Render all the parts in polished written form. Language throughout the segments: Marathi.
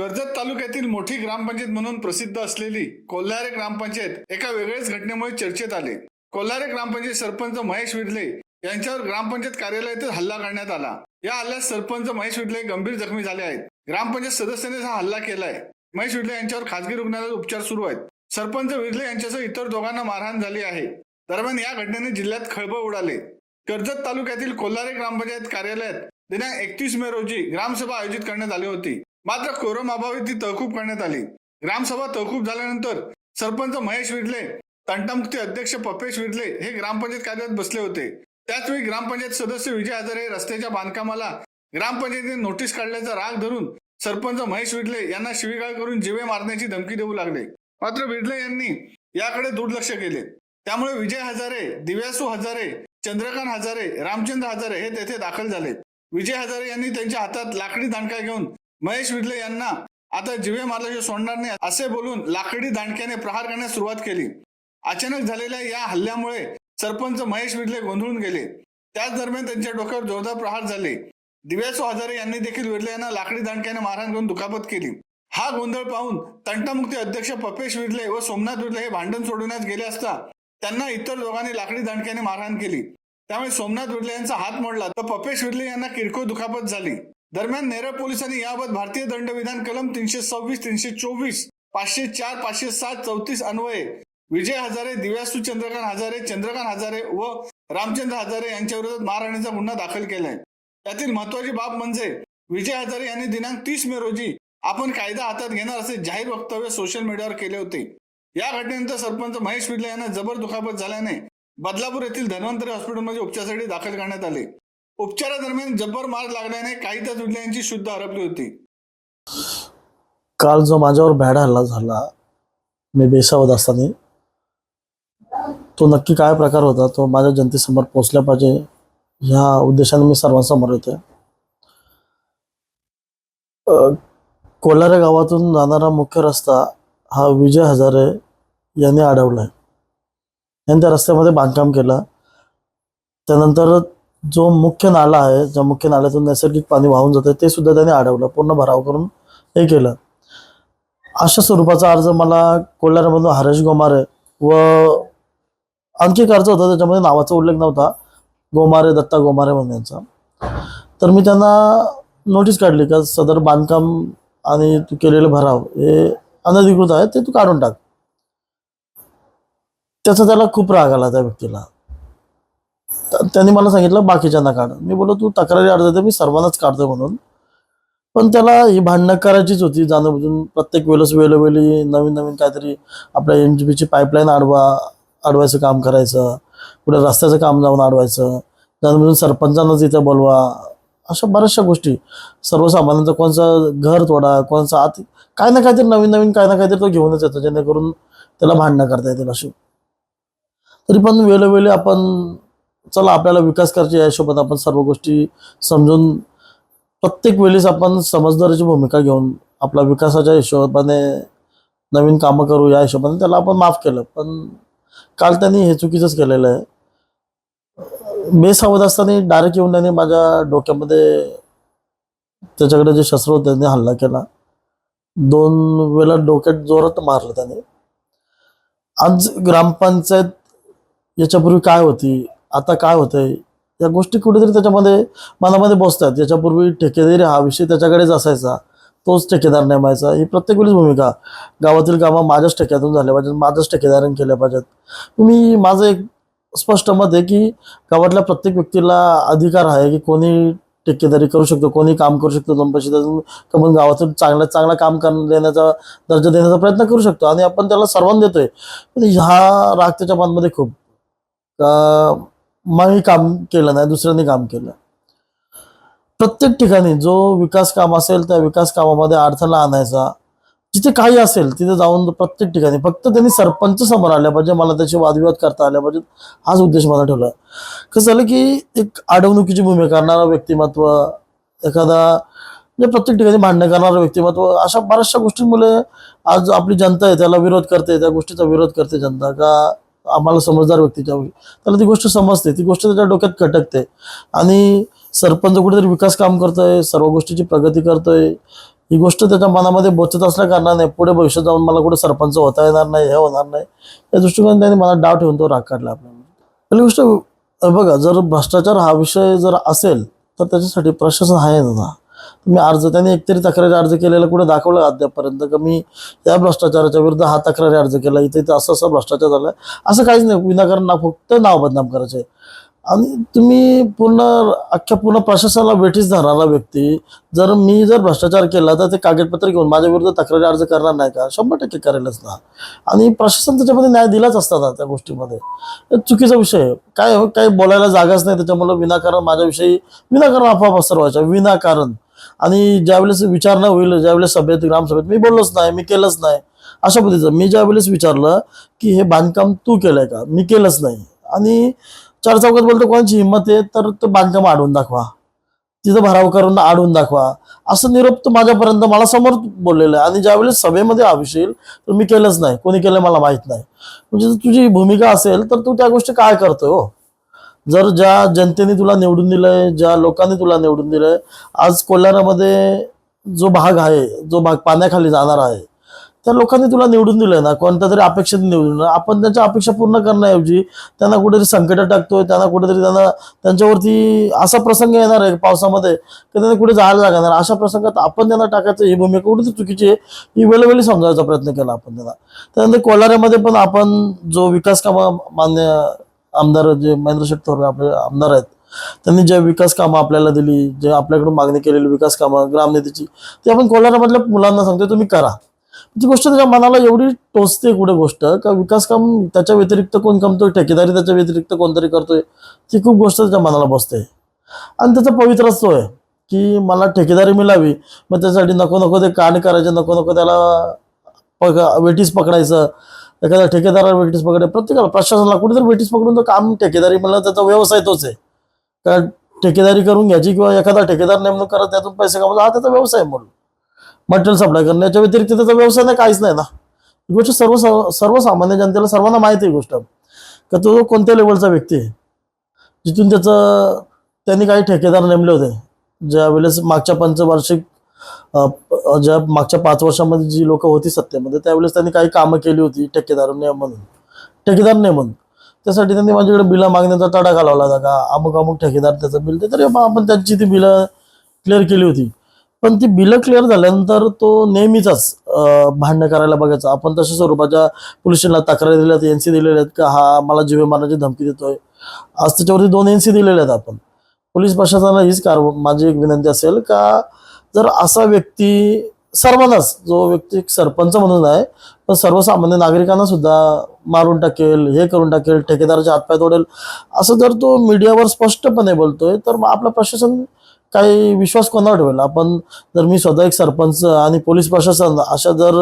कर्जत तालुक्यातील मोठी ग्रामपंचायत म्हणून प्रसिद्ध असलेली कोल्हारे ग्रामपंचायत एका वेगळ्याच घटनेमुळे चर्चेत आले। कोल्हारे ग्रामपंचायत सरपंच महेश विडले यांच्यावर ग्रामपंचायत कार्यालयातच हल्ला करण्यात आला। या हल्ल्यात सरपंच महेश विडले गंभीर जखमी झाले आहेत। ग्रामपंचायत सदस्याने हा हल्ला केलाय। महेश विडले यांच्यावर खासगी रुग्णालयात उपचार सुरू आहेत। सरपंच विडले यांच्यासह इतर दोघांना मारहाण झाली आहे। दरम्यान या घटनेने जिल्ह्यात खळबळ उडाले। कर्जत तालुक्यातील कोल्हारे ग्रामपंचायत कार्यालयात दिनांक 31 मे रोजी ग्रामसभा आयोजित करण्यात आली होती। मात्र कोरम अभावी ती तहकूब करण्यात आली। ग्रामसभा तहकूब झाल्यानंतर सरपंच महेश विडले, तंटामुक्ती अध्यक्ष पपेश विडले हे ग्रामपंचायत कार्यालयात बसले होते। त्याचवेळी ग्रामपंचायत सदस्य विजय हजारे रस्त्याच्या बांधकामाला ग्रामपंचायतीने नोटीस काढल्याचा राग धरून सरपंच महेश विडले यांना शिवीगाळ करून जीवे मारण्याची धमकी देऊ लागले। मात्र विडले यांनी याकडे दुर्लक्ष केले। त्यामुळे विजय हजारे, दिव्यासू हजारे, चंद्रकांत हजारे, रामचंद्र हजारे हे तेथे दाखल झाले। विजय हजारे यांनी त्यांच्या हातात लाकडी दांडका घेऊन महेश विडले यांना आता जीवे मारल्याशिवाय सोडणार नाही असे बोलून लाकडी दांडक्याने प्रहार करण्यास सुरुवात केली। अचानक झालेल्या या हल्ल्यामुळे सरपंच महेश विडले गोंधळून गेले। त्याच दरम्यान त्यांच्या डोक्यावर जोरदार प्रहार झाले। दिव्यासू हजारे यांनी देखील विडले यांना लाकडी दांडक्याने मारहाण करून दुखापत केली। हा गोंधळ पाहून तंटामुक्ती अध्यक्ष पपेश विडले व सोमनाथ विडले हे भांडण सोडवण्यास गेले असता त्यांना इतर दोघांनी लाकडी दांडक्याने मारहाण केली। त्यामुळे सोमनाथ विडले यांचा हात मोडला तर पपेश विडले यांना किरकोळ दुखापत झाली। दरम्यान नेरळ पोलिसांनी याबाबत भारतीय दंडविधान कलम 326, 324, 504, 507, 34 अन्वये विजय हजारे, दिव्यासू चंद्रकांत हजारे व रामचंद्र हजारे यांच्या विरोधात मारहाणीचा गुन्हा दाखल केलाय। यातील महत्वाची बाब म्हणजे विजय हजारे यांनी दिनांक 30 मे रोजी आपण कायदा हातात घेणार असे जाहीर वक्तव्य सोशल मीडियावर केले होते। या घटनेनंतर सरपंच महेश विडले यांना जबर दुखापत झाल्याने बदलापूर येथील धन्वंतरी हॉस्पिटलमध्ये उपचारासाठी दाखल करण्यात आले। उपचारादरम्यान जबर मार लागल्याने काही तास विडले यांची शुद्ध हरपली होती। काल जो माझ्यावर भ्याडा हल्ला झाला, मी बेसावध असताना, तो नक्की काय प्रकार होता तो माझ्या जनतेसमोर पोहोचला पाहिजे ह्या उद्देशाने मी सर्वांसमोर येतोय। कोल्हारे गावातून जाणारा मुख्य रस्ता हा विजय हजारे यांनी अडवलाय। यांनी त्या रस्त्यामध्ये बांधकाम केलं। त्यानंतर जो मुख्य नाला आहे, ज्या मुख्य नाल्यातून नैसर्गिक पाणी वाहून जातं ते सुद्धा त्यांनी अडवलं, पूर्ण भराव करून हे केलं। अशा स्वरूपाचा अर्ज मला कोल्हाऱ्यामधून हरेश गोमारे व आणखी एक अर्ज होता, त्याच्यामध्ये नावाचा उल्लेख नव्हता, गोमारे, दत्ता गोमारे म्हणून यांचा। तर मी त्यांना नोटीस काढली का सदर बांधकाम आणि तू केलेलं भराव हे अनधिकृत आहे, ते तू काढून टाक। त्याचा त्याला खूप राग आला त्या व्यक्तीला। त्यांनी मला सांगितलं बाकीच्यांना काढ। मी बोललो तू तक्रारी अर्ज दे, मी सर्वांनाच काढतो म्हणून। पण त्याला ही भांडणं करायचीच होती जाणून। प्रत्येक वेळोवेळी नवीन नवीन काहीतरी आपल्या NGPची पाईपलाईन अडवायचं काम करायचं, पुढे रस्त्याचं काम जाऊन अडवायचं, जाणून सरपंचांना तिथं बोलवा, अशा बऱ्याचशा गोष्टी। सर्वसामान्यांचं कोणचं घर तोडा, कोणचं आत काय ना काहीतरी नवीन काय ना काहीतरी तो घेऊनच येतो, जेणेकरून त्याला भांडणं करता येतील अशी। तरी पण वेळोवेळी आपण चला आपल्याला विकास करायची या हिशोबाने आपण सर्व गोष्टी समजून प्रत्येक वेळेस आपण समजदारीची भूमिका घेऊन आपला विकासाच्या हिशोबाने नवीन कामं करू या हिशोबाने त्याला आपण माफ केलं। पण काल त्यांनी हे चुकीचंच केलेलं आहे। बेसावध असताना डायरेक्ट येऊन त्यांनी माझ्या डोक्यामध्ये त्याच्याकडे जे शस्त्र होते त्यांनी हल्ला केला। 2 वेळा डोक्यात जोरात मारलं त्याने। आज ग्रामपंचायत याच्यापूर्वी काय होती, आता काय होतंय, या गोष्टी कुठेतरी त्याच्यामध्ये मनामध्ये बसतात। याच्यापूर्वी ठेकेदारी हा विषय त्याच्याकडेच असायचा, तोच ठेकेदार नेमायचा। ही प्रत्येक वेळेस भूमिका, गावातील कामं माझ्याच ठेक्यातून झाल्या पाहिजेत, माझ्याच ठेकेदारांनी केल्या पाहिजेत। मी माझं एक स्पष्ट मत आहे की गावातल्या प्रत्येक व्यक्तीला अधिकार आहे की कोणी ठेकेदारी करू शकतो, कोणी काम करू शकतो, 2 पैसे कमवून गावातून चांगलं काम देण्याचा दर्जा देण्याचा प्रयत्न करू शकतो आणि आपण त्याला सर्वांना देतोय। पण हा राग त्याच्या मनामध्ये खूप का मी काम केलं नाही, दुसऱ्यांनी काम केलं। प्रत्येक ठिकाणी जो विकास काम असेल त्या विकास कामामध्ये अडथळा आणायचा, जिथे काही असेल तिथे जाऊन प्रत्येक ठिकाणी फक्त त्यांनी सरपंच समोर आल्या पाहिजे, मला त्याचे वादविवाद करता आल्या पाहिजेत, हाच उद्देश मला ठेवला। कसं झालं की एक अडवणुकीची भूमिका करणारा व्यक्तिमत्व, एखादा म्हणजे प्रत्येक ठिकाणी भांडण करणारं व्यक्तिमत्व, अशा बऱ्याचशा गोष्टींमुळे आज आपली जनता आहे त्याला विरोध करते, त्या गोष्टीचा विरोध करते जनता। का आम्हाला समजदार व्यक्तीच्या त्याला ती गोष्ट समजते, ती गोष्ट त्याच्या डोक्यात खटकते आणि सरपंच कुठेतरी विकास काम करतोय, सर्व गोष्टीची प्रगती करतोय, ही गोष्ट त्याच्या मनामध्ये बोचत असल्या कारणाने पुढे भविष्यात जाऊन मला कुठे सरपंच होता येणार नाही, हे होणार नाही, या दृष्टिकोनाने त्यांनी मला डाव ठेवून तो राग काढला आपल्याला. पहिली गोष्ट बघा, जर भ्रष्टाचार हा विषय जर असेल तर त्याच्यासाठी प्रशासन आहे ना. तुम्ही त्यांनी एकतरी तक्रारी अर्ज केलेला कुठे दाखवलं अद्यापपर्यंत का मी या भ्रष्टाचाराच्या विरुद्ध हा तक्रारी अर्ज केला, इथे असं असं भ्रष्टाचार झालाय, असं काहीच नाही. विनाकारण फक्त नाव बदनाम करायचे. आणि तुम्ही पूर्ण प्रशासनाला वेठीस धरणारा व्यक्ती, जर मी भ्रष्टाचार केला तर ते कागदपत्र घेऊन माझ्या विरुद्ध तक्रारी अर्ज करणार नाही का? 100% करेलच ना. आणि प्रशासन त्याच्यामध्ये न्याय दिलाच असता ना त्या गोष्टीमध्ये. चुकीचा विषय आहे. काही बोलायला जागाच नाही, त्याच्यामुळे विनाकारण माझ्याविषयी विनाकारण अफवा पसरवायच्या विनाकारण. आणि ज्यावेळेस विचारणा होईल, ज्यावेळेस सभेत ग्रामसभेत मी बोललोच नाही, मी केलंच नाही अशा पद्धतीचं. मी ज्यावेळेस विचारलं की हे बांधकाम तू केलंय का, मी केलंच नाही, आणि चार चौकात बोलतो कोणाची हिंमत आहे तर तो बांधकाम अडवून दाखवा, तिथं भराव करून अडवून दाखवा, असं निरोप तो माझ्यापर्यंत मला समोर बोललेलं आहे. आणि ज्यावेळेस सभेमध्ये हा विषय येईल तर मी केलंच नाही, कोणी केलं मला माहित नाही. म्हणजे तुझी भूमिका असेल तर तू त्या गोष्टी काय करतोय हो? जर ज्या जनतेने तुला निवडून दिलंय, ज्या लोकांनी तुला निवडून दिलंय, आज कोल्हारामध्ये जो भाग पाण्याखाली जाणार आहे, त्या लोकांनी तुला निवडून दिलंय ना, कोणत्या तरी अपेक्षेत निवडून दिलं. आपण त्यांच्या अपेक्षा पूर्ण करण्याऐवजी त्यांना कुठेतरी संकटात टाकतोय, त्यांच्यावरती असा प्रसंग येणार आहे पावसामध्ये की त्यांना कुठे जायला लागणार. अशा प्रसंगात आपण त्यांना टाकायचं ही भूमिका कुठेतरी चुकीची आहे, ही वेळोवेळी समजायचा प्रयत्न केला आपण त्यांना. त्यानंतर कोल्हाऱ्यामध्ये पण आपण जो विकास कामं मान्य आमदार जे महेंद्र शेठ थोरवे आपले आमदार आहेत, त्यांनी जे विकास कामं आपल्याला दिली, जे आपल्याकडून मागणी केलेली विकास कामं ग्रामनिधीची, ते आपण कोल्हारामधल्या मुलांना सांगतोय तुम्ही करा. ती गोष्ट त्याच्या मनाला एवढी टोचते कुठे गोष्ट का विकास काम त्याच्या व्यतिरिक्त कोण करतोय, ठेकेदारी त्याच्या व्यतिरिक्त कोणतरी करतोय, ती खूप गोष्ट त्याच्या मनाला बसते. आणि त्याचा पवित्र असतोय की मला ठेकेदारी मिळावी, मग त्यासाठी नको ते कांड करायचे, नको त्याला वेटीस पकडायचं, एखाद्या ठेकेदाराला वेटीस पकडायचं. प्रत्येकाला प्रशासनाला कुठेतरी वेटीस पकडून तो काम ठेकेदारी म्हणलं, त्याचा व्यवसाय तोच आहे का ठेकेदारी करून घ्यायची किंवा एखादा ठेकेदार नेमणूक करत त्यातून पैसे कमवतो, हा त्याचा व्यवसाय म्हणून मटेरियल सप्लाय करण्याच्या व्यतिरिक्त त्याचा व्यवसाय नाही, काहीच नाही ना. ही गोष्ट सर्वसामान्य जनतेला सर्वांना माहिती आहे गोष्ट का तो कोणत्या लेवलचा व्यक्ती आहे. जिथून त्यांनी काही ठेकेदार नेमले होते ज्या वेळेस मागच्या पंचवार्षिक ज्या मागच्या 5 वर्षामध्ये जी लोक होती सत्तेमध्ये, त्यावेळेस त्यांनी काही कामं केली होती ठेकेदार नेमून. त्यासाठी त्यांनी माझ्याकडे बिलं मागण्याचा तडा घालवला होता का अमुक ठेकेदार त्याचं बिल ते, तरी आपण त्यांची ती बिलं क्लिअर केली होती. पण ती बिलं क्लिअर झाल्यानंतर तो नेहमीचाच भांडणं करायला बघायचा. आपण तशा स्वरूपाच्या पोलीस स्टेशनला तक्रारी दिल्यात, NC दिलेल्या आहेत का हा मला जीवे मारण्याची धमकी देतोय. आज त्याच्यावरती 2 NC दिलेले आहेत. आपण पोलीस प्रशासनाला हीच माझी एक विनंती असेल का जर असा व्यक्ती सर्वांनाच, जो व्यक्ती सरपंच म्हणून आहे पण सर्वसामान्य नागरिकांना सुद्धा मारून टाकेल, हे करून टाकेल, ठेकेदाराचे हातपाय तोडेल, असं जर तो मीडियावर स्पष्टपणे बोलतोय तर मग आपलं प्रशासन काही विश्वास कोणावर ठेवेल? आपण जर मी स्वतः एक सरपंच आणि पोलीस प्रशासन अशा जर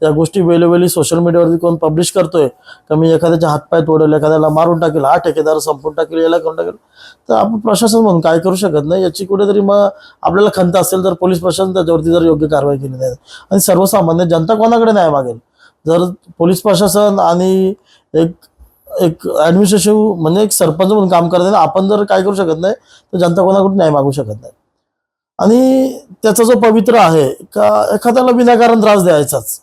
या गोष्टी वेळोवेळी सोशल मीडियावरती कोण पब्लिश करतोय का मी एखाद्याचे हातपाय तोडेल, एखाद्याला मारून टाकेल, हा ठेकेदार संपून टाकेल, याला करून टाकेल, तर आपण प्रशासन म्हणून काय करू शकत नाही. याची कुठेतरी मग आपल्याला खंत असेल तर पोलीस प्रशासन त्याच्यावरती जर योग्य कारवाई केली नाही आणि सर्वसामान्य जनता कोणाकडे न्याय मागेल? जर पोलीस प्रशासन आणि एक ऍडमिनिस्ट्रेटिव्ह म्हणजे एक सरपंच म्हणून काम करताना आपण जर काय करू शकत नाही तर जनता कोणाकडून न्याय मागू शकत नाही. आणि त्याचा जो पवित्र आहे का एखाद्याला विनाकारण त्रास द्यायचाच,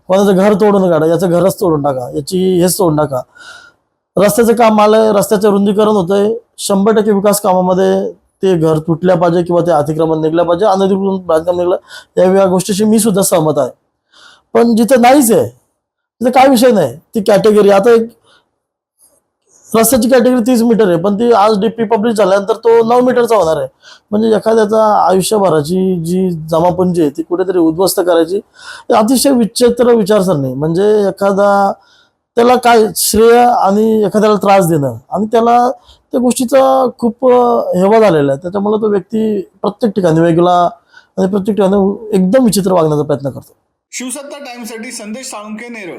कोणाचं घर तोडून काढा, याचं घरच तोडून टाका, हेच तोडून टाका. रस्त्याचं काम आलंय, रस्त्याचं रुंदीकरण होतंय, 100% विकास कामामध्ये ते घर तुटल्या पाहिजे किंवा ते अतिक्रमण निघलं पाहिजे, अनधिकृत बांधकाम निघलं, या गोष्टीशी मी सुद्धा सहमत आहे. पण जिथे नाहीच आहे तिथे काय विषय नाही, ती कॅटेगरी आता एक रस्त्याची कॅटेगरी 30 मीटर आहे पण ती आज DP पब्लिश झाल्यानंतर तो 9 मीटरचा होणार आहे. म्हणजे एखाद्याचा आयुष्यभराची जी जमापुंजी आहे ती कुठेतरी उद्ध्वस्त करायची, अतिशय विचित्र विचारसरणी. म्हणजे त्याला काय श्रेय आणि एखाद्याला त्रास देणं आणि त्याला त्या गोष्टीचा खूप हेवा झालेला आहे. त्याच्यामुळे तो व्यक्ती प्रत्येक ठिकाणी वेगळा आणि प्रत्येक ठिकाणी एकदम विचित्र वागण्याचा प्रयत्न करतो. शिवसत्ता टाइम्ससाठी संदेश साळुंखे, नेरळ.